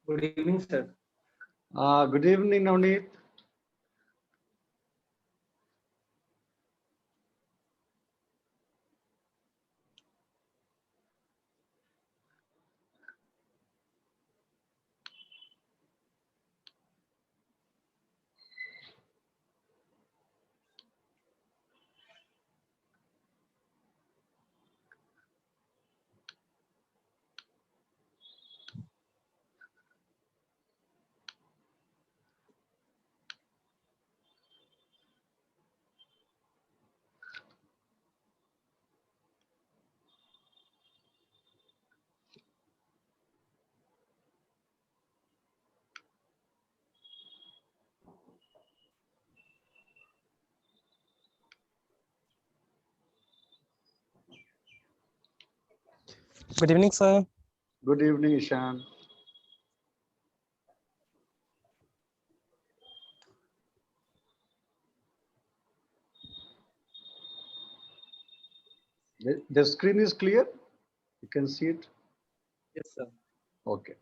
Good evening, sir. Good evening, Navneet. Good evening, sir. Good evening, Ishan. The screen is clear? You can see it? Yes, sir. Okay.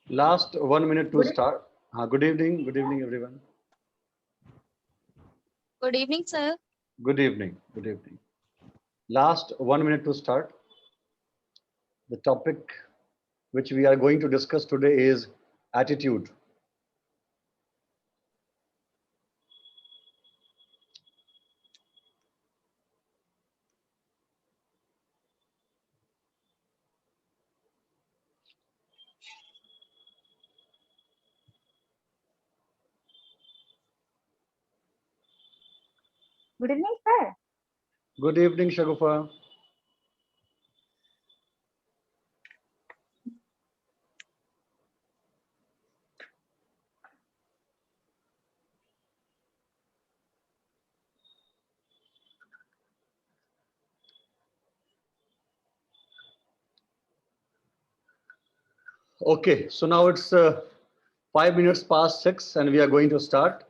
Last 1 minute to start. Good evening, everyone. Good evening, sir. Good evening. Last 1 minute to start. The topic which we are going to discuss today is attitude. Good evening, sir. Good evening, Shagufa. Okay, so now it's 5 minutes past 6 and we are going to start.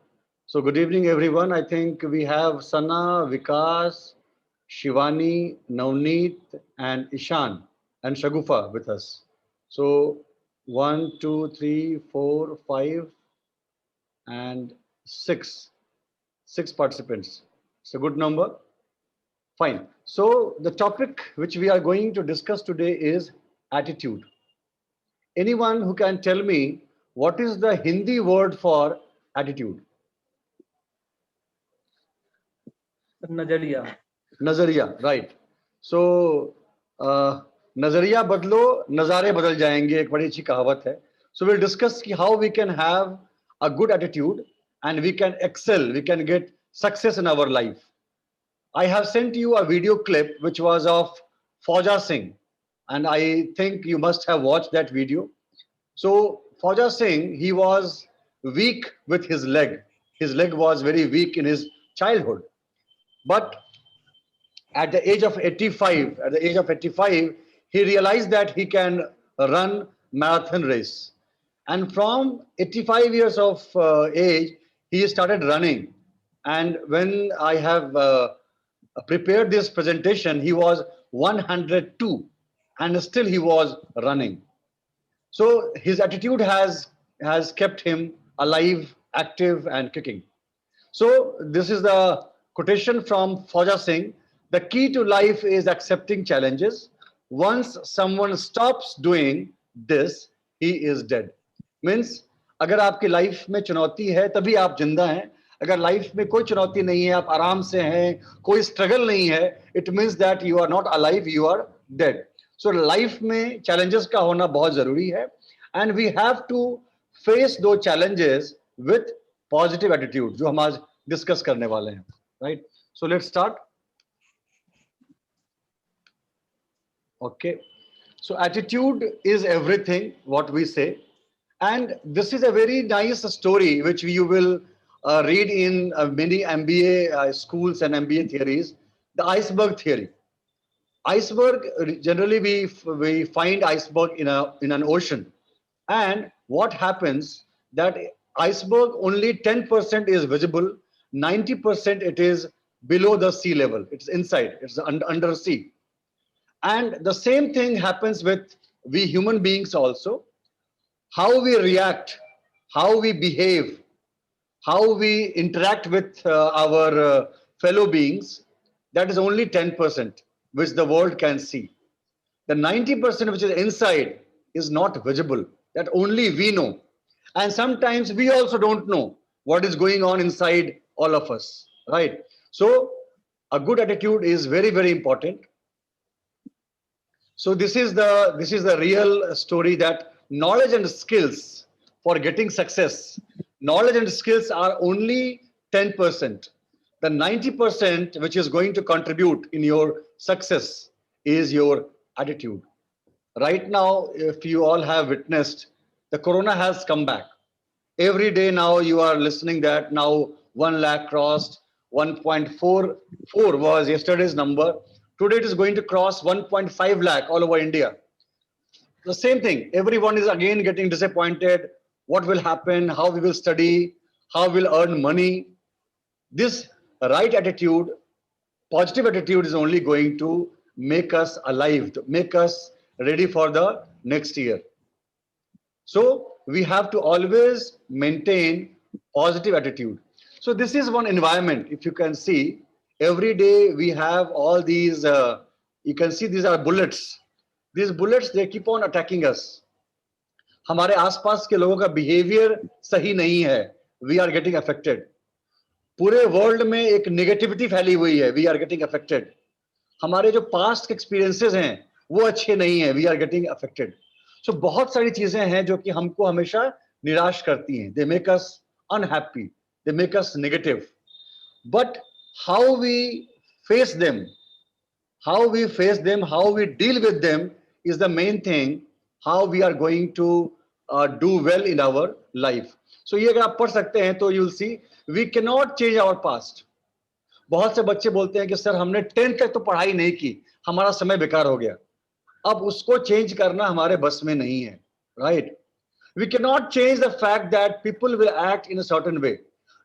So good evening, everyone. I think we have Sana, Vikas, Shivani, Navneet, and Ishan and Shagufa with us. So 1, 2, 3, 4, 5, and 6. 6 participants. It's a good number. Fine. So the topic which we are going to discuss today is attitude. Anyone who can tell me what is the Hindi word for attitude? नजरिया नजरिया, right. So नजरिया बदलो नजारे बदल जाएंगे, एक बड़ी अच्छी कहावत है. So we'll discuss how we can have a good attitude and we can excel, we can get success in our life. I have sent you a video clip which was of Fauja Singh, and I think you must have watched that video. So Fauja Singh, he was weak with his leg. His leg was very weak in his childhood. But at the age of 85, he realized that he can run marathon race. And from 85 years of age, he started running. And when I have prepared this presentation, he was 102 and still he was running. So his attitude has kept him alive, active, and kicking. So this is the quotation from Fauja Singh. The key to life is accepting challenges. Once someone stops doing this, he is dead. Means अगर आपकी life में चुनौती है तभी आप जिंदा हैं. अगर लाइफ में कोई चुनौती नहीं है, आप आराम से हैं, कोई स्ट्रगल नहीं है, it means that you are not alive, you are dead. So life में challenges का होना बहुत जरूरी है, and we have to face those challenges with positive attitude, जो हम आज डिस्कस करने वाले हैं, right? So let's start. Okay. So attitude is everything, what we say. And this is a very nice story which you will read in many MBA schools and MBA theories, the iceberg theory. Iceberg, generally we find iceberg in an ocean. And what happens that iceberg only 10% is visible, 90% it is below the sea level. It's inside, it's under sea. And the same thing happens with we human beings also. How we react, how we behave, how we interact with our fellow beings, that is only 10%, which the world can see. The 90% which is inside is not visible, that only we know. And sometimes we also don't know what is going on inside all of us, right? So a good attitude is very, very important. So this is the real story, that knowledge and skills for getting success, knowledge and skills are only 10%. The 90% which is going to contribute in your success is your attitude. Right now, if you all have witnessed, the corona has come back. Every day now you are listening that now 1 lakh crossed, 1.44 was yesterday's number. Today it is going to cross 1.5 lakh all over India. The same thing, everyone is again getting disappointed. What will happen? How we will study? How we'll earn money? This right attitude, positive attitude is only going to make us alive, to make us ready for the next year. So we have to always maintain positive attitude. So this is one environment. If you can see, every day we have all these, you can see these are bullets. These bullets, they keep on attacking us. हमारे आसपास के लोगों का behavior सही नहीं है. We are getting affected. पूरे world में एक नेगेटिविटी फैली हुई है. We are getting affected. हमारे जो पास्ट एक्सपीरियंसेस हैं वो अच्छे नहीं है. We are getting affected. So बहुत सारी चीजें हैं जो कि हमको हमेशा निराश करती हैं. They make us unhappy. They make us negative. But how we face them, how we deal with them is the main thing, how we are going to do well in our life. So ये अगर आप पढ़ सकते हैं तो you'll see we cannot change our past. बहुत से बच्चे बोलते हैं कि सर हमने 10th तक तो पढ़ाई नहीं की, हमारा समय बेकार हो गया. अब उसको चेंज करना हमारे बस में नहीं है. right? We cannot change the fact that people will act in a certain way.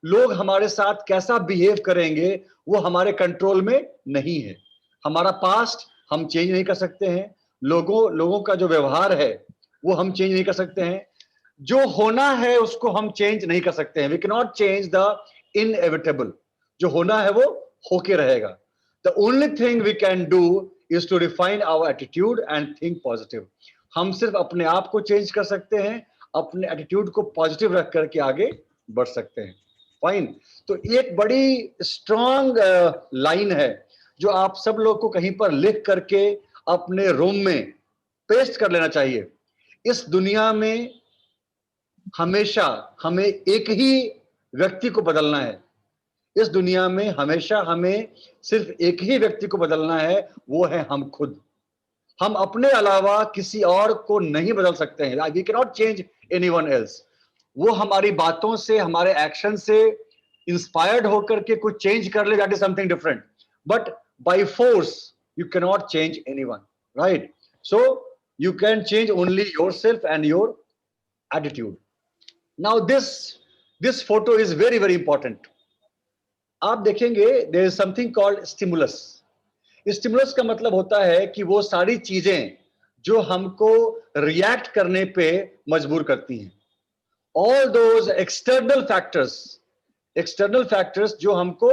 लोग हमारे साथ कैसा बिहेव करेंगे वो हमारे कंट्रोल में नहीं है. हमारा पास्ट हम चेंज नहीं कर सकते हैं. लोगों का जो व्यवहार है वो हम चेंज नहीं कर सकते हैं. जो होना है उसको हम चेंज नहीं कर सकते हैं. We cannot change the inevitable. जो होना है वो होके रहेगा. The only thing we can do is to refine our attitude and think positive. हम सिर्फ अपने आप को चेंज कर सकते हैं, अपने एटीट्यूड को पॉजिटिव रख करके आगे बढ़ सकते हैं. फाइन. तो एक बड़ी स्ट्रॉन्ग लाइन है जो आप सब लोग को कहीं पर लिख करके अपने रूम में पेस्ट कर लेना चाहिए. इस दुनिया में हमेशा हमें एक ही व्यक्ति को बदलना है. इस दुनिया में हमेशा हमें सिर्फ एक ही व्यक्ति को बदलना है, वो है हम खुद. हम अपने अलावा किसी और को नहीं बदल सकते हैं. We cannot change anyone else. वो हमारी बातों से, हमारे एक्शन से इंस्पायर्ड होकर के कुछ चेंज कर ले, that is something different. But by force you cannot change anyone, right? So you can change only yourself and your attitude. Now this photo is very very important. आप देखेंगे there is something called stimulus. Stimulus का मतलब होता है कि वो सारी चीजें जो हमको रिएक्ट करने पे मजबूर करती हैं. ऑल दोज एक्सटर्नल फैक्टर्स जो हमको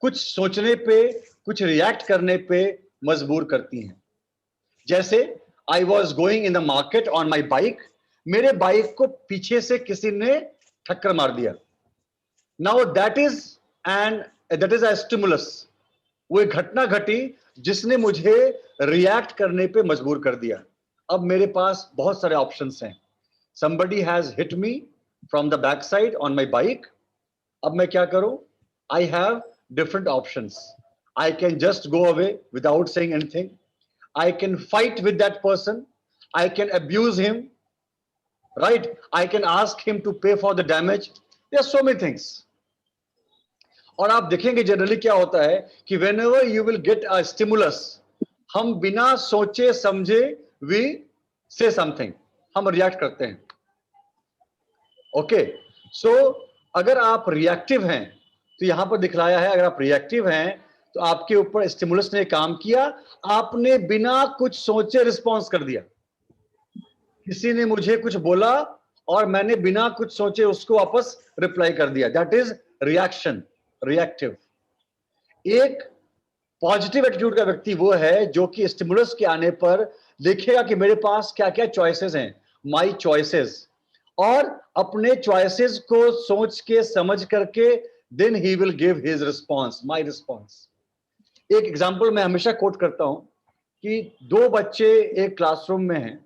कुछ सोचने पे, कुछ रिएक्ट करने पे मजबूर करती हैं. जैसे I was going in the market on my bike. मेरे बाइक को पीछे से किसी ने ठक्कर मार दिया. Now that is a stimulus. वो एक घटना घटी जिसने मुझे रिएक्ट करने पे मजबूर कर दिया. अब मेरे पास बहुत सारे ऑप्शंस हैं. somebody has hit me from the back side on my bike. अब मैं क्या करूं? I have different options. I can just go away without saying anything. I can fight with that person. I can abuse him, right? I can ask him to pay for the damage. There are so many things. और आप देखेंगे generally क्या होता है कि whenever you will get a stimulus, हम बिना सोचे समझे we say something, हम रिएक्ट करते हैं. ओके, सो अगर आप रिएक्टिव हैं तो यहां पर दिखलाया है, अगर आप रिएक्टिव हैं तो आपके ऊपर स्टिमुलस ने काम किया, आपने बिना कुछ सोचे रिस्पॉन्स कर दिया. किसी ने मुझे कुछ बोला और मैंने बिना कुछ सोचे उसको वापस रिप्लाई कर दिया. That is reaction, reactive. एक पॉजिटिव एटीट्यूड का व्यक्ति वो है जो कि स्टिमुलस के आने पर देखेगा कि मेरे पास क्या क्या चॉइसेस हैं, माय चॉइसेस, और अपने चॉइसेस को सोच के समझ करके then he will give his response, my response. एक एग्जांपल मैं हमेशा कोट करता हूं कि दो बच्चे एक क्लासरूम में हैं.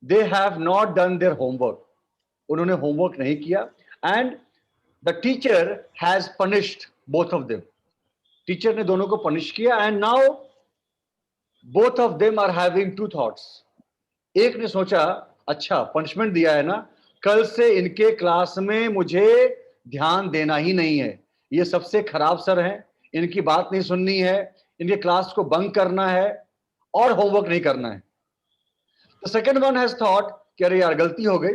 They have not done their homework. उन्होंने होमवर्क नहीं किया and the teacher has punished both of them. Teacher ने दोनों को पनिश किया and now both of them are having two thoughts. एक ने सोचा अच्छा पनिशमेंट दिया है ना, कल से इनके क्लास में मुझे ध्यान देना ही नहीं है, ये सबसे खराब सर हैं, इनकी बात नहीं सुननी है, इनके क्लास को बंक करना है और होमवर्क नहीं करना है. The second one has thought कि अरे यार गलती हो गई,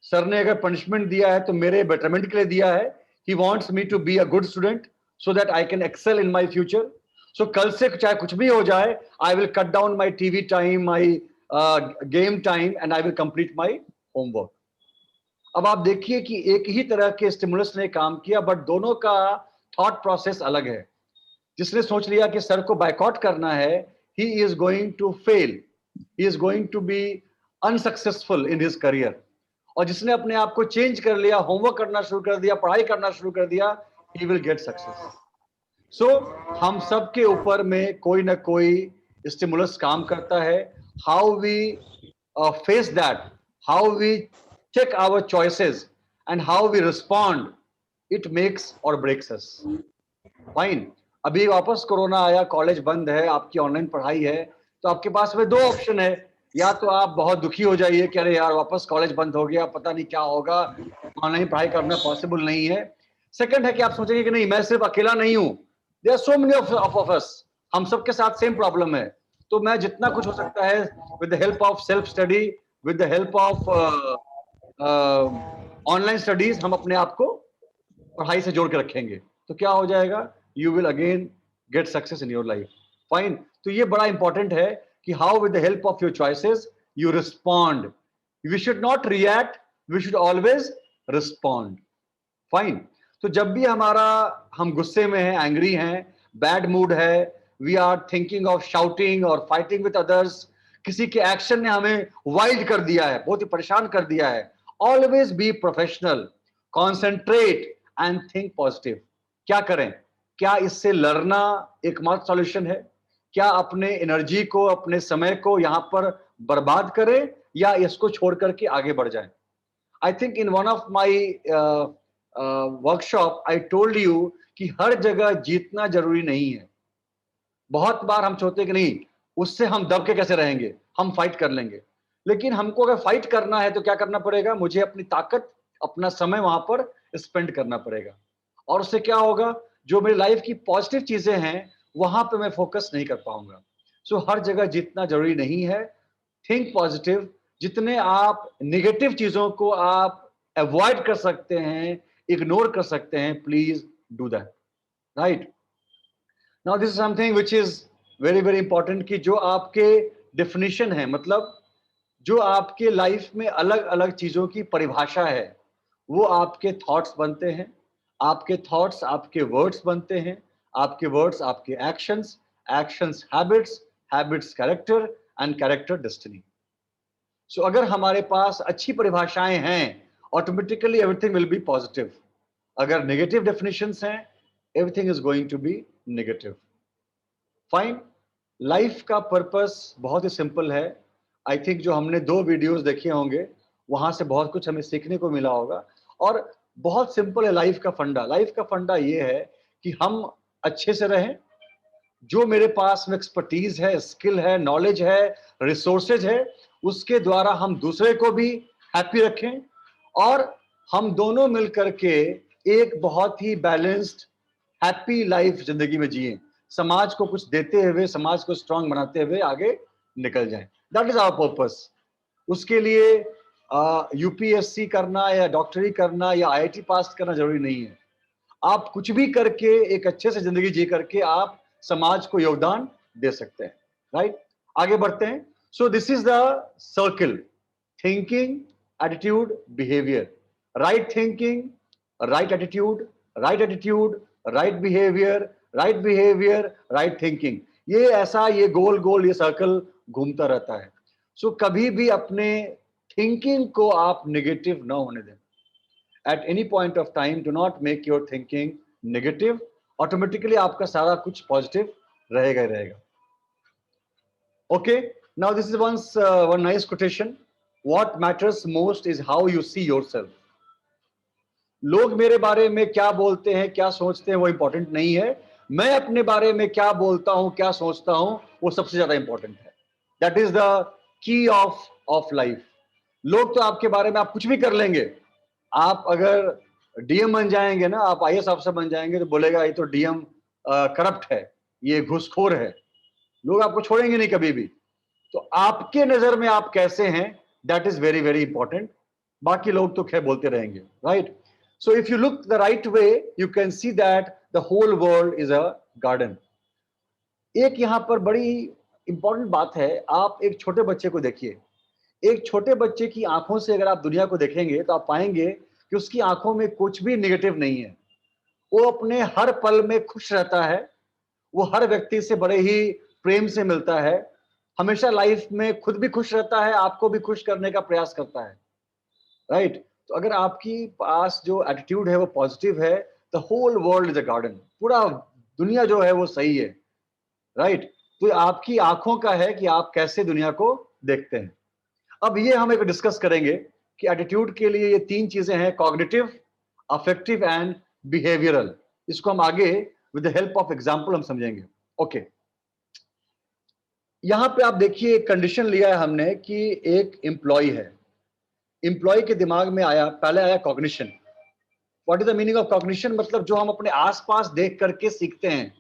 सर ने अगर पनिशमेंट दिया है तो मेरे बेटरमेंट के लिए दिया है. He wants me to be a good student so that I can excel in my future. So कल से चाहे कुछ भी हो जाए, I will cut down my TV time, my game time and I will complete my homework. अब आप देखिए कि एक ही तरह के स्टिमुलस ने काम किया बट दोनों का थॉट प्रोसेस अलग है. जिसने सोच लिया कि सर को बायकॉट करना है, he is going to fail, he is going to be unsuccessful in his career. और जिसने अपने आप को चेंज कर लिया, होमवर्क करना शुरू कर दिया, पढ़ाई करना शुरू कर दिया, he will get success. So हम सब के ऊपर में कोई ना कोई स्टिमुलस काम करता है. How we face that, how we check our choices and how we respond, it makes or breaks us. Fine. अभी वापस कोरोना आया, कॉलेज बंद है, आपकी ऑनलाइन पढ़ाई है, तो आपके पास में दो ऑप्शन है. या तो आप बहुत दुखी हो जाइए कि अरे यार वापस कॉलेज बंद हो गया, पता नहीं क्या होगा, ऑनलाइन पढ़ाई करना पॉसिबल नहीं है. सेकंड है कि आप सोचेंगे कि नहीं मैं सिर्फ अकेला नहीं हूं, there are so many of us, हम सबके साथ सेम प्रॉब्लम है, तो मैं जितना कुछ हो सकता है with the help of self study with the help of online studies हम अपने आप को पढ़ाई से जोड़ के रखेंगे, तो क्या हो जाएगा, you will again get success in your life. Fine. तो ये बड़ा इंपॉर्टेंट है कि how with the help of your choices you respond. We should not react, we should always respond. Fine. तो जब भी हम गुस्से में हैं, एंग्री हैं, बैड मूड है, we are thinking of shouting और फाइटिंग विद अदर्स, किसी के एक्शन ने हमें वाइल्ड कर दिया है, बहुत ही परेशान कर दिया है, always be professional, concentrate and think positive. क्या करें? क्या इससे लड़ना एकमात्र सॉल्यूशन है? क्या अपने एनर्जी को, अपने समय को यहां पर बर्बाद करें या इसको छोड़ करके आगे बढ़ जाएं? I think in one of my workshop I told you कि हर जगह जीतना जरूरी नहीं है. बहुत बार हम सोचते हैं कि नहीं, उससे हम दब के कैसे रहेंगे, हम फाइट कर लेंगे. लेकिन हमको अगर फाइट करना है तो क्या करना पड़ेगा, मुझे अपनी ताकत, अपना समय वहां पर स्पेंड करना पड़ेगा. और उससे क्या होगा, जो मेरी लाइफ की पॉजिटिव चीजें हैं वहां पे मैं फोकस नहीं कर पाऊंगा. सो हर जगह जीतना जरूरी नहीं है. Think positive. जितने आप निगेटिव चीजों को आप अवॉइड कर सकते हैं, इग्नोर कर सकते हैं, please do that. Right. Now this is something which is very very important कि जो आपके डेफिनेशन है, मतलब जो आपके लाइफ में अलग अलग चीजों की परिभाषा है, वो आपके थॉट्स बनते हैं. आपके थॉट्स आपके वर्ड्स बनते हैं. आपके वर्ड्स आपके actions, actions habits, habits character and character destiny. So अगर हमारे पास अच्छी परिभाषाएं हैं, automatically everything will be positive. अगर नेगेटिव डेफिनेशंस हैं, everything is going to be negative. Fine. Life का पर्पस बहुत ही सिंपल है. आई थिंक जो हमने 2 वीडियोस देखे होंगे, वहां से बहुत कुछ हमें सीखने को मिला होगा. और बहुत सिंपल है लाइफ का फंडा. लाइफ का फंडा ये है कि हम अच्छे से रहें. जो मेरे पास में एक्सपर्टीज है, स्किल है, नॉलेज है, रिसोर्सेज है, उसके द्वारा हम दूसरे को भी हैप्पी रखें और हम दोनों मिलकर के एक बहुत ही बैलेंस्ड हैप्पी लाइफ जिंदगी में जिए. समाज को कुछ देते हुए, समाज को स्ट्रांग बनाते हुए आगे निकल जाएं. That is our purpose. उसके लिए यूपीएससी करना या डॉक्टरी करना या आईआईटी पास करना जरूरी नहीं है. आप कुछ भी करके एक अच्छे से जिंदगी जी करके आप समाज को योगदान दे सकते हैं. राइट. आगे बढ़ते हैं. So this is the circle. Thinking, attitude, behaviour. Right thinking, right attitude, right attitude, right behaviour, right behaviour, right thinking. ये गोल गोल ये सर्कल घूमता रहता है. सो कभी भी अपने थिंकिंग को आप नेगेटिव ना होने दें. At any point of time, do not make your thinking negative. Automatically आपका सारा कुछ positive रहेगा ही रहेगा. Okay. Now this is one nice quotation. What matters most is how you see yourself. लोग मेरे बारे में क्या बोलते हैं, क्या सोचते हैं, वो इंपॉर्टेंट नहीं है. मैं अपने बारे में क्या बोलता हूं, क्या सोचता हूं, वो सबसे ज्यादा इंपॉर्टेंट है. That is the key of life. लोग तो आपके बारे में आप कुछ भी कर लेंगे. आप अगर डीएम बन जाएंगे ना, आप आईएएस अफसर बन जाएंगे, तो बोलेगा ये तो डीएम करप्ट है, ये घूसखोर है. लोग आपको छोड़ेंगे नहीं कभी भी. तो आपके नजर में आप कैसे हैं, that is very very important. बाकी लोग तो खैर बोलते रहेंगे. Right. So if you look the right way, you can see that the whole world is a garden. एक यहां पर बड़ी इंपॉर्टेंट बात है. आप एक छोटे बच्चे को देखिए. एक छोटे बच्चे की आंखों से अगर आप दुनिया को देखेंगे तो आप पाएंगे कि उसकी आंखों में कुछ भी नेगेटिव नहीं है. वो अपने हर पल में खुश रहता है. वो हर व्यक्ति से बड़े ही प्रेम से मिलता है. हमेशा लाइफ में खुद भी खुश रहता है, आपको भी खुश करने का प्रयास करता है. राइट. तो अगर आपकी पास जो एटीट्यूड है वो पॉजिटिव है, the whole world is a garden. पूरा दुनिया जो है वो सही है. राइट. तो आपकी आंखों का है कि आप कैसे दुनिया को देखते हैं. अब ये हम एक डिस्कस करेंगे कि एटीट्यूड के लिए ये 3 चीजें हैं, कॉग्निटिव, अफेक्टिव एंड बिहेवियरल. इसको हम आगे with the help of example हम समझेंगे. ओके. यहां पे आप देखिए एक कंडीशन लिया है हमने कि एक एम्प्लॉय है. एम्प्लॉय के दिमाग में पहले आया cognition. What is the meaning of cognition? मतलब जो हम अपने आसपास देख करके सीखते हैं,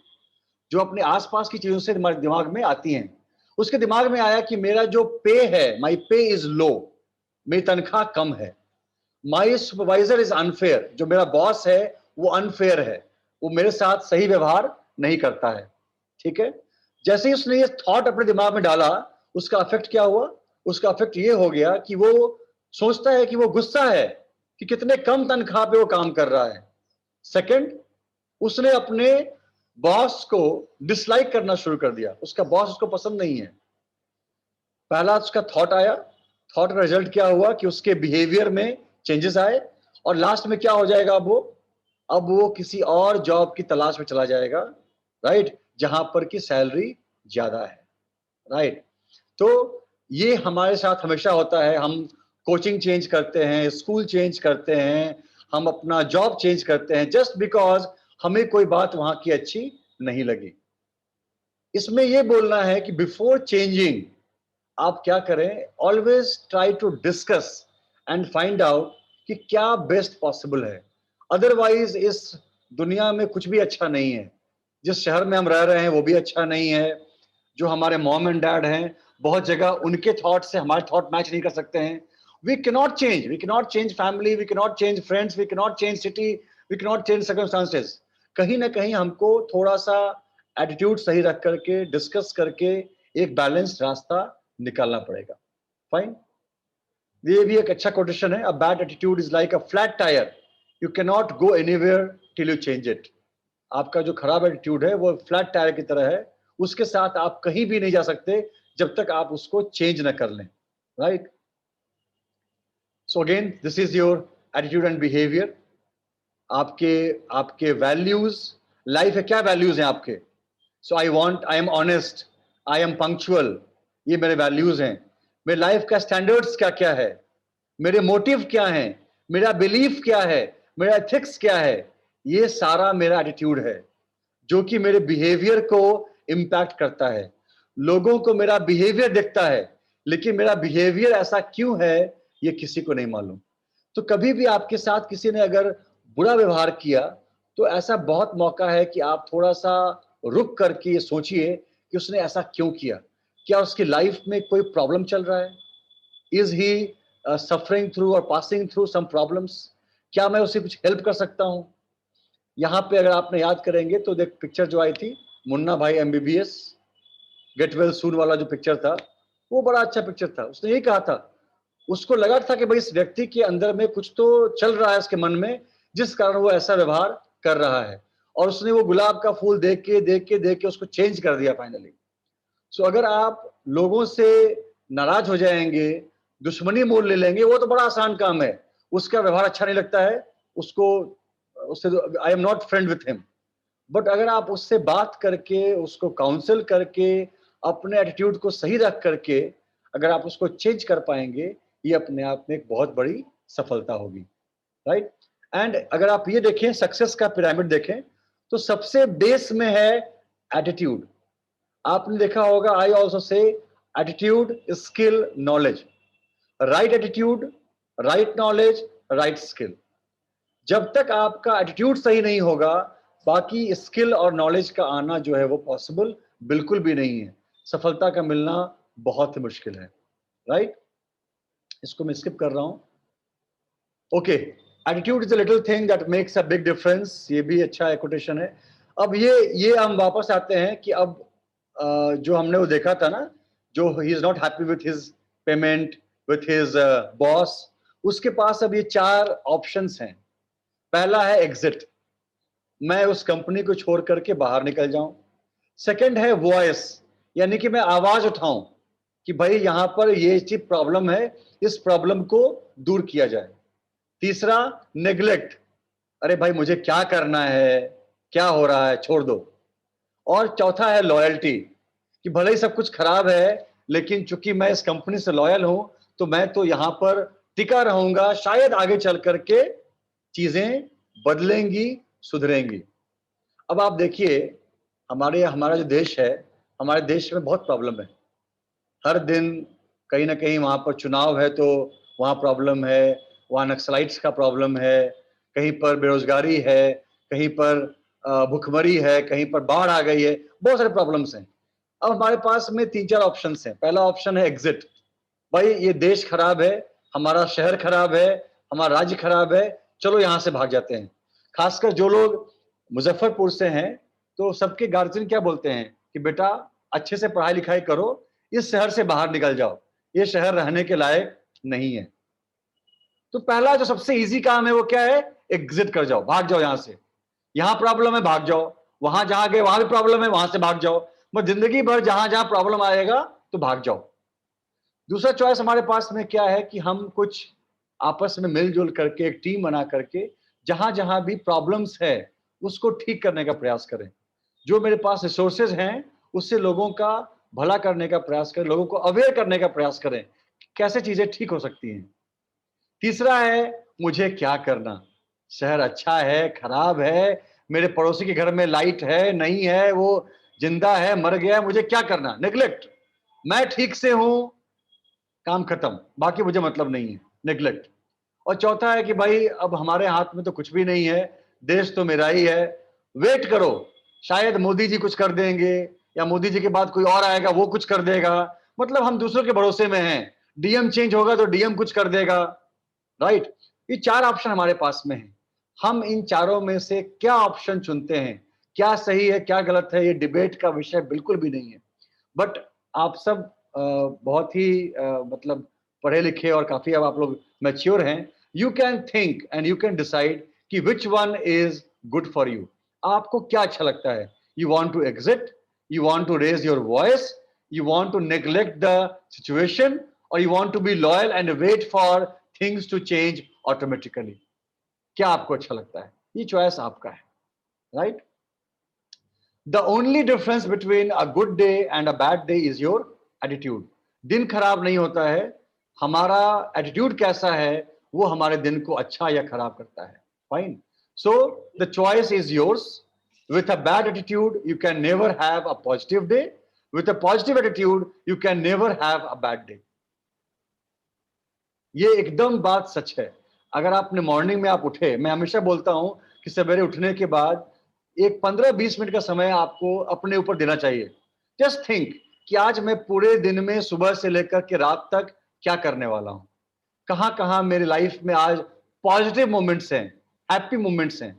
जो अपने आसपास की चीजों से हमारे दिमाग में आती हैं, उसके दिमाग में आया कि मेरा जो पे है, माई पे इज लो, मेरी तनख्वाह कम है, माई सुपरवाइजर इज अनफेयर, जो मेरा बॉस है वो अनफेयर है, वो मेरे साथ सही व्यवहार नहीं करता है। ठीक है, जैसे ही उसने ये थॉट अपने दिमाग में डाला, उसका इफेक्ट क्या हुआ? उसका इफेक्ट ये हो गया कि वो सोचता है कि वो गुस्सा है कि कितने कम तनख्वाह पे वो काम कर रहा है। सेकंड, उसने अपने बॉस को डिसलाइक करना शुरू कर दिया, उसका बॉस उसको पसंद नहीं है। पहला उसका थॉट आया, थॉट का रिजल्ट क्या हुआ कि उसके बिहेवियर में चेंजेस आए, और लास्ट में क्या हो जाएगा? अब वो किसी और जॉब की तलाश में चला जाएगा, राइट, जहां पर की सैलरी ज्यादा है, राइट। तो ये हमारे साथ हमेशा होता है, हम कोचिंग चेंज करते हैं, स्कूल चेंज करते हैं, हम अपना जॉब चेंज करते हैं, जस्ट बिकॉज हमें कोई बात वहां की अच्छी नहीं लगी। इसमें यह बोलना है कि बिफोर चेंजिंग आप क्या करें? Always try to discuss and find out कि क्या बेस्ट पॉसिबल है। अदरवाइज इस दुनिया में कुछ भी अच्छा नहीं है। जिस शहर में हम रह रहे हैं वो भी अच्छा नहीं है। जो हमारे मॉम एंड डैड हैं, बहुत जगह उनके थॉट से हमारे थॉट मैच नहीं कर सकते हैं। We cannot change family, we cannot change friends, we cannot change city, we cannot change circumstances. कहीं ना कहीं हमको थोड़ा सा एटीट्यूड सही रख करके, डिस्कस करके एक बैलेंस्ड रास्ता निकालना पड़ेगा। फाइन, ये भी एक अच्छा कोटेशन है, a bad attitude is like a flat tyre, you can not go anywhere till you change it. आपका जो खराब एटीट्यूड है वो फ्लैट टायर की तरह है, उसके साथ आप कहीं भी नहीं जा सकते जब तक आप उसको चेंज ना कर लें, right. So again this is your attitude and behaviour. आपके आपके वैल्यूज, लाइफ है, क्या वैल्यूज हैं आपके? So I am honest, I am punctual, ये मेरे वैल्यूज हैं। मेरे लाइफ का स्टैंडर्ड्स क्या क्या है, मेरे मोटिव क्या हैं, मेरा बिलीफ क्या है, मेरा एथिक्स क्या है, ये सारा मेरा एटीट्यूड है जो कि मेरे बिहेवियर को इंपैक्ट करता है। लोगों को मेरा बिहेवियर दिखता है, लेकिन मेरा बिहेवियर ऐसा क्यों है ये किसी को नहीं मालूम। तो कभी भी आपके साथ किसी ने अगर बुरा व्यवहार किया तो ऐसा बहुत मौका है कि आप थोड़ा सा रुक करके ये सोचिए कि उसने ऐसा क्यों किया। क्या उसकी लाइफ में कोई प्रॉब्लम चल रहा है? इज ही सफरिंग थ्रू और पासिंग थ्रू सम प्रॉब्लम्स? क्या मैं उसे कुछ हेल्प कर सकता हूं? यहाँ पे अगर आपने याद करेंगे तो देख, पिक्चर जो आई थी मुन्ना भाई एमबीबीएस, गेट वेल सून वाला जो पिक्चर था, वो बड़ा अच्छा पिक्चर था। उसने यही कहा था, उसको लगा था कि भाई इस व्यक्ति के अंदर में कुछ तो चल रहा है उसके मन में, जिस कारण वो ऐसा व्यवहार कर रहा है, और उसने वो गुलाब का फूल देख के उसको चेंज कर दिया फाइनली। सो अगर आप लोगों से नाराज हो जाएंगे, दुश्मनी मोल ले लेंगे, वो तो बड़ा आसान काम है, उसका व्यवहार अच्छा नहीं लगता है, उसको उससे I am not friend with him. But अगर आप उससे बात करके, उसको काउंसिल करके, अपने एटीट्यूड को सही रख करके अगर आप उसको चेंज कर पाएंगे, ये अपने आप में एक बहुत बड़ी सफलता होगी, राइट। एंड अगर आप ये देखें, सक्सेस का पिरामिड देखें, तो सबसे बेस में है एटीट्यूड। आपने देखा होगा, I also say attitude, skill, knowledge. Right attitude, right knowledge, right skill. जब तक आपका एटीट्यूड सही नहीं होगा, बाकी स्किल और नॉलेज का आना जो है वो पॉसिबल बिल्कुल भी नहीं है। सफलता का मिलना बहुत ही मुश्किल है, राइट। इसको मैं स्किप कर रहा हूं। Okay, attitude is a little thing that makes a big difference, ये भी अच्छा कोटेशन है। अब ये हम वापस आते हैं कि अब जो हमने वो देखा था ना, जो he is not happy with his payment, with his boss, उसके पास अब ये 4 ऑप्शंस हैं। पहला है एग्जिट, मैं उस कंपनी को छोड़ करके बाहर निकल जाऊं। सेकंड है वॉइस, यानी कि मैं आवाज उठाऊं कि भाई यहां पर ये चीज प्रॉब्लम है, इस प्रॉब्लम को दूर किया जाए। तीसरा नेग्लेक्ट, अरे भाई मुझे क्या करना है, क्या हो रहा है, छोड़ दो। और चौथा है लॉयल्टी, कि भले ही सब कुछ खराब है, लेकिन चूंकि मैं इस कंपनी से लॉयल हूं तो मैं तो यहां पर टिका रहूंगा, शायद आगे चल करके चीजें बदलेंगी, सुधरेंगी। अब आप देखिए, हमारा जो देश है, हमारे देश में बहुत प्रॉब्लम है। हर दिन कहीं ना कहीं वहां पर चुनाव है तो वहां प्रॉब्लम है, वहां नक्सलाइट्स का प्रॉब्लम है, कहीं पर बेरोजगारी है, कहीं पर भुखमरी है, कहीं पर बाढ़ आ गई है, बहुत सारे प्रॉब्लम्स हैं। अब हमारे पास में 3-4 ऑप्शन हैं। पहला ऑप्शन है एग्जिट। भाई ये देश खराब है, हमारा शहर खराब है, हमारा राज्य खराब है, चलो यहां से भाग जाते हैं। खासकर जो लोग मुजफ्फरपुर से हैं तो सबके गार्जियन क्या बोलते हैं कि बेटा अच्छे से पढ़ाई लिखाई करो, इस शहर से बाहर निकल जाओ, ये शहर रहने के लायक नहीं है। तो पहला जो सबसे इजी काम है वो क्या है? एग्जिट कर जाओ, भाग जाओ यहां से। यहां प्रॉब्लम है, भाग जाओ। वहां जहां गए वहां भी प्रॉब्लम है, वहां से भाग जाओ। मैं जिंदगी भर जहां जहां प्रॉब्लम आएगा तो भाग जाओ। दूसरा चॉइस हमारे पास में क्या है कि हम कुछ आपस में मिलजुल करके एक टीम बना करके जहां जहां भी प्रॉब्लम्स है उसको ठीक करने का प्रयास करें। जो मेरे पास रिसोर्सेज हैं उससे लोगों का भला करने का प्रयास करें, लोगों को अवेयर करने का प्रयास करें कैसे चीजें ठीक हो सकती हैं। तीसरा है मुझे क्या करना, शहर अच्छा है खराब है, मेरे पड़ोसी के घर में लाइट है नहीं है, वो जिंदा है मर गया, मुझे क्या करना? नेग्लेक्ट। मैं ठीक से हूं, काम खत्म, बाकी मुझे मतलब नहीं है, नेग्लेक्ट। और चौथा है कि भाई अब हमारे हाथ में तो कुछ भी नहीं है, देश तो मेरा ही है, वेट करो, शायद मोदी जी कुछ कर देंगे या मोदी जी के बाद कोई और आएगा वो कुछ कर देगा। मतलब हम दूसरों के भरोसे में हैं, डीएम चेंज होगा तो डीएम कुछ कर देगा, राइट। ये 4 ऑप्शन हमारे पास में है। हम इन चारों में से क्या ऑप्शन चुनते हैं, क्या सही है क्या गलत है, ये डिबेट का विषय बिल्कुल भी नहीं है। बट आप सब बहुत ही मतलब पढ़े लिखे और काफी अब आप लोग मैच्योर हैं। You can think and you can decide कि which one is good for you. आपको क्या अच्छा लगता है? You want to exit, you want to raise your voice, you want to neglect the situation, और you want to be loyal and wait for things to change automatically. क्या आपको अच्छा लगता है? ये चॉइस आपका है, right. The only difference between a good day and a bad day is your attitude. दिन खराब नहीं होता है, हमारा एटीट्यूड कैसा है वो हमारे दिन को अच्छा या खराब करता है। Fine. So the choice is yours. With a bad attitude you can never have a positive day. With a positive attitude you can never have a bad day. ये एकदम बात सच है। अगर आपने मॉर्निंग में आप उठे, मैं हमेशा बोलता हूं कि सवेरे उठने के बाद एक 15-20 मिनट का समय आपको अपने ऊपर देना चाहिए। जस्ट थिंक कि आज मैं पूरे दिन में सुबह से लेकर के रात तक क्या करने वाला हूं, कहां कहां मेरी लाइफ में आज पॉजिटिव मोमेंट्स हैं, हैप्पी मोमेंट्स हैं।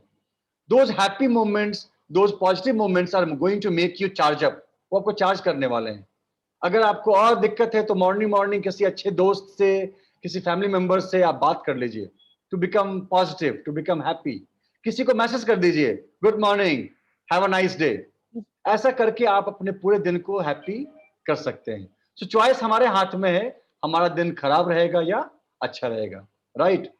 Those happy moments, those positive moments are going to make you charge up. वो आपको चार्ज करने वाले हैं। अगर आपको और दिक्कत है तो मॉर्निंग मॉर्निंग किसी अच्छे दोस्त से, किसी फैमिली मेंबर से आप बात कर लीजिए, to become positive, to become happy. किसी को मैसेज कर दीजिए, good morning, have a nice day. ऐसा करके आप अपने पूरे दिन को हैप्पी कर सकते हैं। सो चॉइस हमारे हाथ में है, हमारा दिन खराब रहेगा या अच्छा रहेगा, राइट।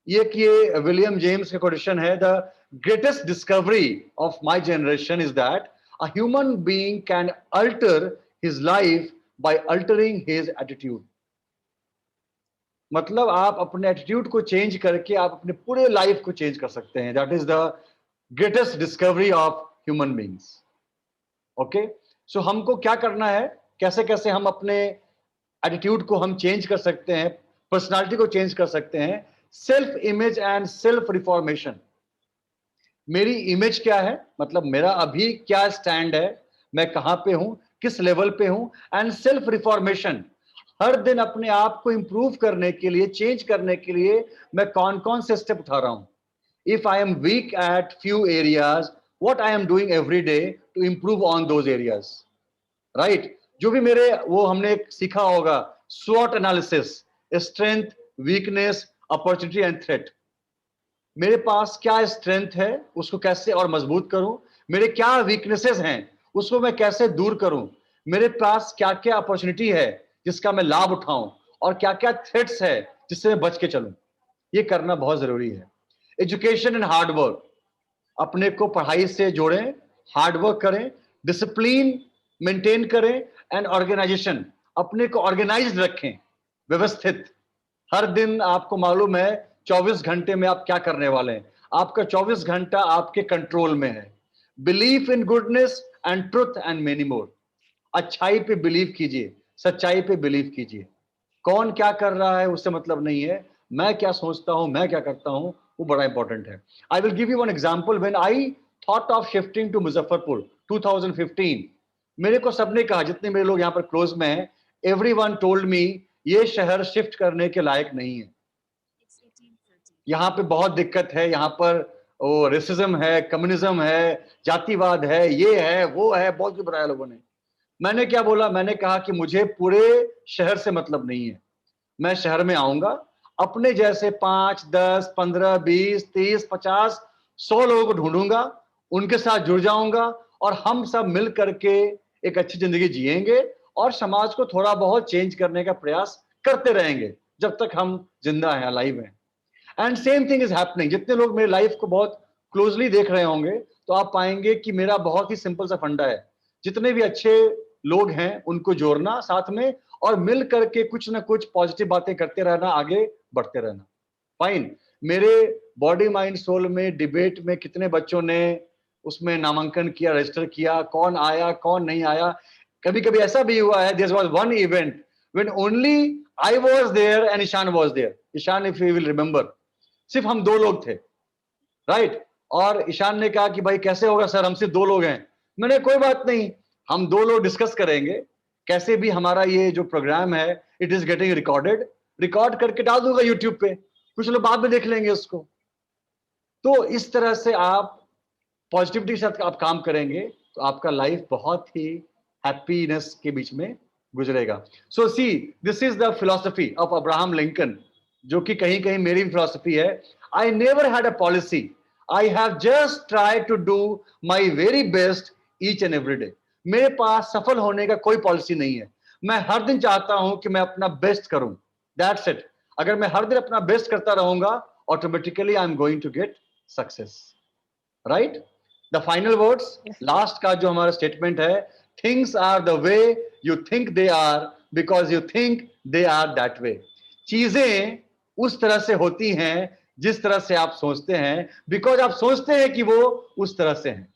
ये विलियम जेम्स का क्वेश्चन है, the greatest discovery of my generation is that a human being can alter his life by altering his attitude. मतलब आप अपने एटीट्यूड को चेंज करके आप अपने पूरे लाइफ को चेंज कर सकते हैं। That is the greatest discovery of human beings. Okay, so हमको क्या करना है, कैसे कैसे हम अपने एटीट्यूड को हम चेंज कर सकते हैं, पर्सनालिटी को चेंज कर सकते हैं। Self image and self reformation. मेरी इमेज क्या है, मतलब मेरा अभी क्या स्टैंड है, मैं कहां पे हूं, किस लेवल पे हूं। एंड सेल्फ रिफॉर्मेशन, हर दिन अपने आप को इंप्रूव करने के लिए, चेंज करने के लिए मैं कौन कौन से स्टेप उठा रहा हूं। If I am weak at few areas, what I am doing every day to improve on those areas, right. जो भी मेरे, वो हमने सीखा होगा स्वॉट analysis, strength, weakness, opportunity and threat. मेरे पास क्या स्ट्रेंथ है उसको कैसे और मजबूत करूं, मेरे क्या वीकनेसेस हैं उसको मैं कैसे दूर करूं, मेरे पास क्या क्या अपॉर्चुनिटी है जिसका मैं लाभ उठाऊं, और क्या क्या थ्रेट्स है जिससे मैं बच के चलूं। ये करना बहुत जरूरी है। एजुकेशन एंड हार्ड वर्क, अपने को पढ़ाई से जोड़ें, हार्ड वर्क करें, डिसिप्लिन मेंटेन करें, एंड ऑर्गेनाइजेशन, अपने को ऑर्गेनाइज्ड रखें, व्यवस्थित। हर दिन आपको मालूम है 24 घंटे में आप क्या करने वाले हैं, आपका 24 घंटा आपके कंट्रोल में है। Believe in goodness and truth and many more. अच्छाई पे बिलीव कीजिए, सच्चाई पे बिलीव कीजिए। कौन क्या कर रहा है उससे मतलब नहीं है, मैं क्या सोचता हूं, मैं क्या करता हूं, वो बड़ा इंपॉर्टेंट है। I will give you one example. When I thought of shifting to Muzaffarpur 2015, मेरे को सबने कहा, जितने मेरे लोग यहाँ पर क्लोज में हैं, एवरीवन टोल्ड मी ये शहर शिफ्ट करने के लायक नहीं है, यहाँ पे बहुत दिक्कत है, यहाँ पर वो रेसिज्म है, कम्युनिज्म है, जातिवाद है, ये है वो है, बहुत कुछ बताया लोगों ने। मैंने क्या बोला, मैंने कहा कि मुझे पूरे शहर से मतलब नहीं है, मैं शहर में आऊंगा, अपने जैसे 5, 10, 15, 20, 30, 50, 100 लोगों को ढूंढूंगा, उनके साथ जुड़ जाऊंगा और हम सब मिल करके एक अच्छी जिंदगी जिएंगे और समाज को थोड़ा बहुत चेंज करने का प्रयास करते रहेंगे जब तक हम जिंदा हैं, अलाइव हैं। And same thing is happening. जितने लोग मेरे लाइफ को बहुत क्लोजली देख रहे होंगे तो आप पाएंगे कि मेरा बहुत ही सिंपल सा फंडा है, जितने भी अच्छे लोग हैं उनको जोड़ना साथ में और मिल करके कुछ ना कुछ पॉजिटिव बातें करते रहना, आगे बढ़ते रहना। फाइन। मेरे बॉडी माइंड सोल में डिबेट में कितने बच्चों ने उसमें नामांकन किया, रजिस्टर किया, कौन आया कौन नहीं आया। कभी कभी ऐसा भी हुआ है, there was one event when only I was there and Ishan was there. Ishan, if you will remember, सिर्फ हम 2 लोग थे, राइट? और ईशान ने कहा कि भाई कैसे होगा सर, हम सिर्फ 2 लोग हैं। मैंने कोई बात नहीं, हम 2 लोग डिस्कस करेंगे, कैसे भी हमारा ये जो प्रोग्राम है it is getting recorded, record करके डाल दूंगा यूट्यूब पे, कुछ लोग बाद में देख लेंगे उसको। तो इस तरह से आप पॉजिटिविटी के साथ आप काम करेंगे तो आपका लाइफ बहुत ही हैप्पीनेस के बीच में गुजरेगा। So see, this is the philosophy of Abraham Lincoln, जो कि कहीं कहीं मेरी फिलॉसफी है। I never had a policy, I have just try to do my very best each and every day. मेरे पास सफल होने का कोई पॉलिसी नहीं है, मैं हर दिन चाहता हूं कि मैं अपना बेस्ट करूं, दैट्स इट। अगर मैं हर दिन अपना बेस्ट करता रहूंगा, automatically I am going to get success, right? The final words, last का जो हमारा स्टेटमेंट है, things are the way you think they are because you think they are that way. चीजें उस तरह से होती हैं जिस तरह से आप सोचते हैं, बिकॉज आप सोचते हैं कि वो उस तरह से हैं।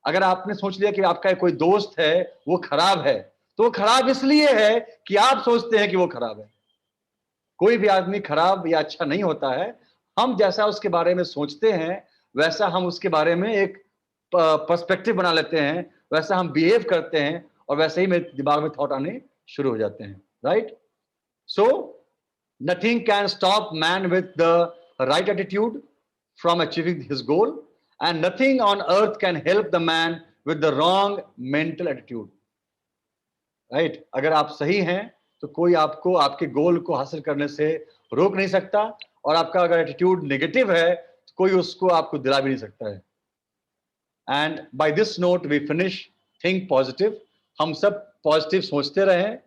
अगर आपने सोच लिया कि आपका कोई दोस्त है वो खराब है, तो वो खराब इसलिए है कि आप सोचते हैं कि वो खराब है। कोई भी आदमी खराब या अच्छा नहीं होता है, हम जैसा उसके बारे में सोचते हैं वैसा हम उसके बारे में एक पर्सपेक्टिव बना लेते हैं, वैसा हम बिहेव करते हैं और वैसे ही मेरे दिमाग में थॉट आने शुरू हो जाते हैं, right? So nothing can stop man with the right attitude from achieving his goal, and nothing on earth can help the man with the wrong mental attitude, right? अगर आप सही हैं तो कोई आपको आपके गोल को हासिल करने से रोक नहीं सकता, और आपका अगर एटीट्यूड नेगेटिव है तो कोई उसको आपको दिला भी नहीं सकता है। And by this note we finish think positive. हम सब पॉजिटिव सोचते रहें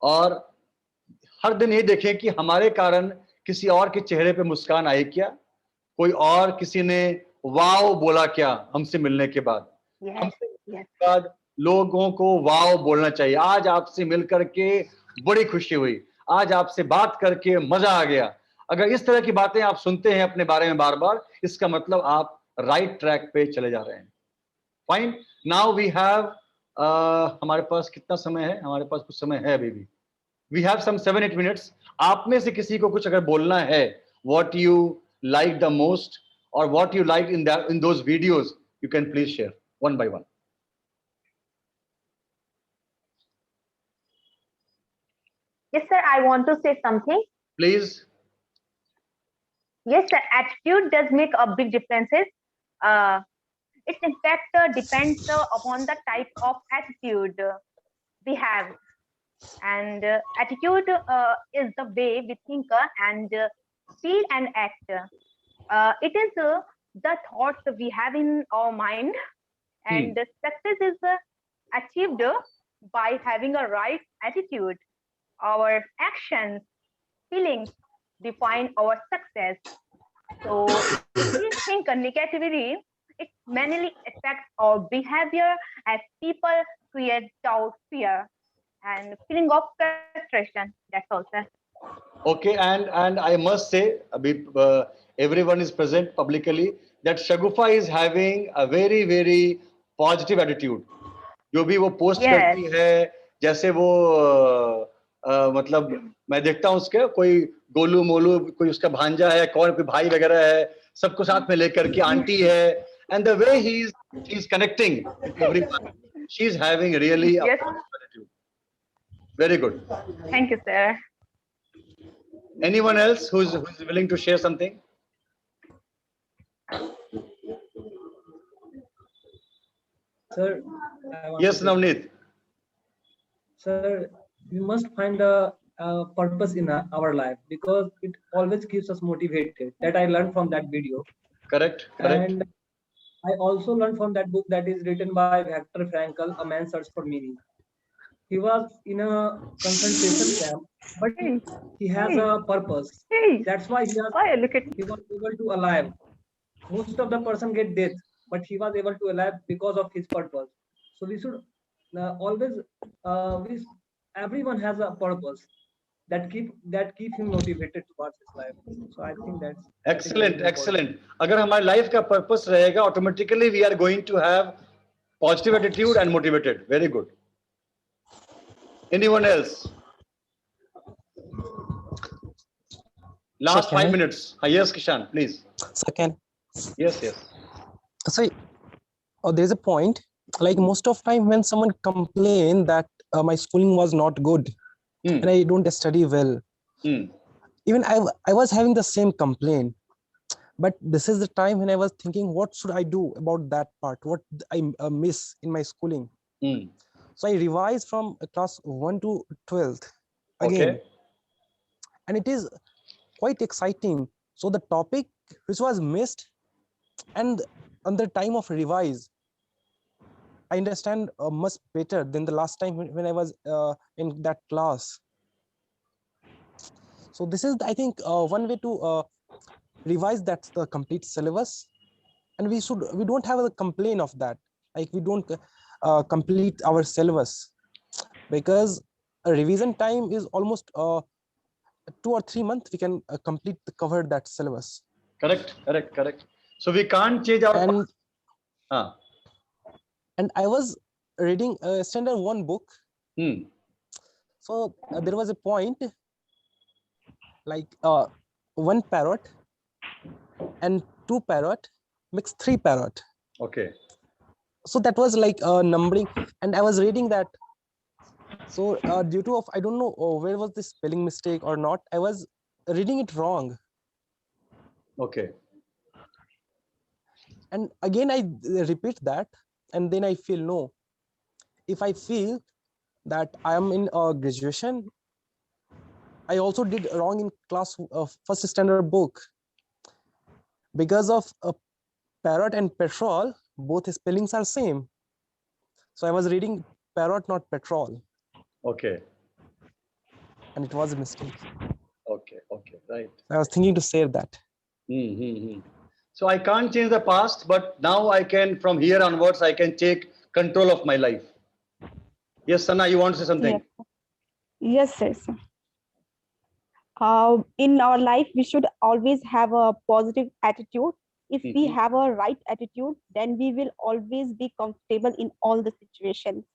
और हर दिन ये देखें कि हमारे कारण किसी और के चेहरे पे मुस्कान आई क्या, कोई और किसी ने वाव बोला क्या हमसे मिलने के बाद। हमसे मिलने के बाद लोगों को वाव बोलना चाहिए, आज आपसे मिलकर के बड़ी खुशी हुई, आज आपसे बात करके मजा आ गया। अगर इस तरह की बातें आप सुनते हैं अपने बारे में बार बार, इसका मतलब आप राइट ट्रैक पे चले जा रहे हैं। फाइन, नाउ वी हैव, हमारे पास कितना समय है? हमारे पास कुछ समय है अभी भी। We have some 7-8 minutes. आप में से किसी को कुछ अगर बोलना है, what you like the most or what you like in those videos, you can please share one by one. Yes, sir. I want to say something. Please. Yes, sir. Attitude does make a big differences. Its impact depends upon the type of attitude we have. And attitude is the way we think and feel and act. It is the thoughts we have in our mind, and success is achieved by having a right attitude. Our actions, feelings define our success. So if we think negatively, it mainly affects our behavior as people create doubt, fear, and feeling of frustration. That's all, sir. Okay, and I must say, everyone is present publicly that Shagufa is having a very very positive attitude. जो भी वो post करती है, जैसे वो मतलब मैं देखता हूँ उसके, कोई गोलू मोलू, कोई उसका भांजा है, कौन कोई भाई वगैरह है, सबको साथ में लेकर के, आंटी है, and the way he is connecting with everyone, she's having really a Yes. positive attitude. Very good. Thank you, sir. Anyone else who's willing to share something? Sir, I want Yes, to say, Navneet. sir, we must find a purpose in our life because it always keeps us motivated. That I learned from that video. Correct. Correct. And I also learned from that book that is written by Viktor Frankl, A Man's Search for Meaning. He was in a concentration camp, but he has a purpose. Hey. That's why Oh, look at he was able to alive. Most of the person get death, but he was able to alive because of his purpose. So we should always everyone has a purpose that keep him motivated towards his life. So I think that is very Excellent. important. Excellent. अगर हमारी life का purpose रहेगा, automatically we are going to have positive attitude and motivated. Very good. Anyone else? Last Sir, can 5 I? minutes. Yes, Kishan, please. Second, Yes, yes. so there's a point, like most of time when someone complain that my schooling was not good and I don't study well, even I was having the same complaint, but this is the time when I was thinking, what should I do about that part, what I miss in my schooling. So I revised from class 1 to 12th again. Okay. And it is quite exciting. So the topic which was missed, and on the time of revise, I understand much better than the last time when I was in that class. So this is, I think, one way to revise that's the complete syllabus, and we don't have a complaint of that, like we don't complete our syllabus, because a revision time is almost 2 or 3 months we can cover that syllabus. Correct, correct, correct. So we can't change our and and I was reading standard 1 book. So there was a point like 1 parrot and 2 parrot makes 3 parrot. Okay. So that was like numbering, and I was reading that. So due to I don't know where was the spelling mistake or not, I was reading it wrong. Okay. And again I repeat that, and then I feel no. If I feel that I am in graduation, I also did wrong in class first standard book. Because of parrot and petrol, both spellings are same. So I was reading parrot, not petrol. Okay. And it was a mistake. Okay, okay, right. I was thinking to say that. So I can't change the past, but now I can, from here onwards, I can take control of my life. Yes, Sana, you want to say something? Yes, sir. In our life, we should always have a positive attitude. If we have a right attitude, then we will always be comfortable in all the situations.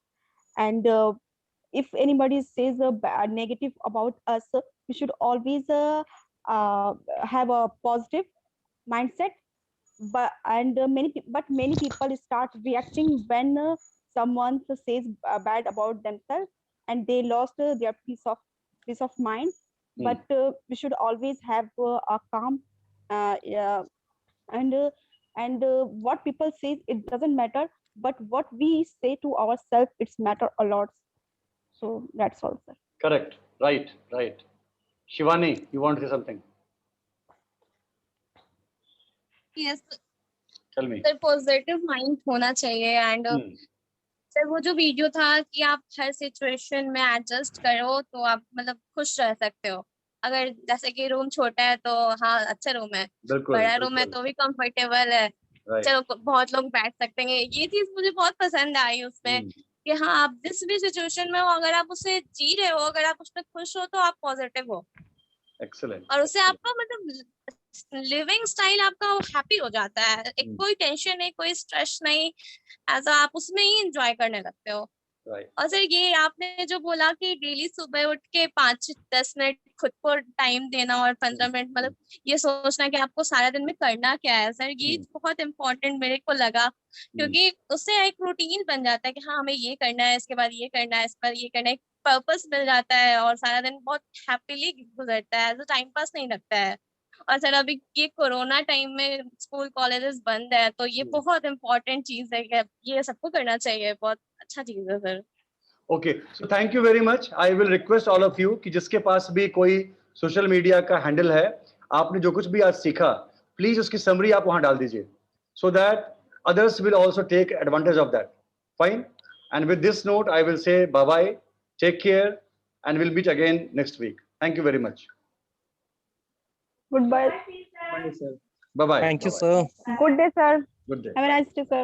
And if anybody says a bad negative about us, we should always have a positive mindset. But many people start reacting when someone says bad about themselves, and they lost their peace of mind. But we should always have a calm, and what people say, it doesn't matter, but what we say to ourselves, it's matter a lot. So that's all, sir. Correct. Right, right. Shivani, you want to say something? Yes. Tell me. Sir positive mind होना चाहिए and sir वो जो video था कि आप हर situation में adjust करो तो आप मतलब खुश रह सकते हो. अगर जैसे कि रूम छोटा है तो हाँ अच्छा रूम है, बड़ा रूम है तो भी कंफर्टेबल है, चलो बहुत लोग बैठ सकते हैं. ये चीज मुझे बहुत पसंद आई उसमें कि हाँ आप जिस भी सिचुएशन में हो, अगर आप उसे जी रहे हो, अगर आप उसमें खुश हो तो आप पॉजिटिव हो. Excellent. और उससे आपका मतलब लिविंग स्टाइल आपका हैप्पी हो जाता है. एक कोई टेंशन नहीं, कोई स्ट्रेस नहीं, ऐसा आप उसमें ही एंजॉय करने लगते हो. Right. और सर ये आपने जो बोला कि डेली सुबह उठ के 5-10 मिनट खुद को टाइम देना और 15 मिनट मतलब ये सोचना कि आपको सारा दिन में करना क्या है, सर ये बहुत इम्पोर्टेंट मेरे को लगा, क्योंकि उससे एक रूटीन बन जाता है कि हाँ हमें ये करना है, इसके बाद ये करना है, इस पर ये करना है, एक पर्पस मिल जाता है और सारा दिन बहुत हैप्पीली गुजरता है, टाइम पास नहीं लगता है। और सर अभी ये कोरोना टाइम में स्कूल कॉलेजेस बंद है, तो ये बहुत इम्पोर्टेंट चीज है कि ये सबको करना चाहिए, बहुत अच्छा चीज है sir. Okay, so thank you very much. I will request all of you कि जिसके पास भी कोई सोशल मीडिया का हैंडल है, आपने जो कुछ भी आज सीखा, प्लीज उसकी समरी आप वहां डाल दीजिए, so that others will also take advantage of that. Fine. And with this note, I will say bye bye, take care, and we'll meet again next week. Thank you very much. Goodbye. Bye, sir. Bye bye. Thank you, sir. Good day, sir. Good day. Have a nice day, sir.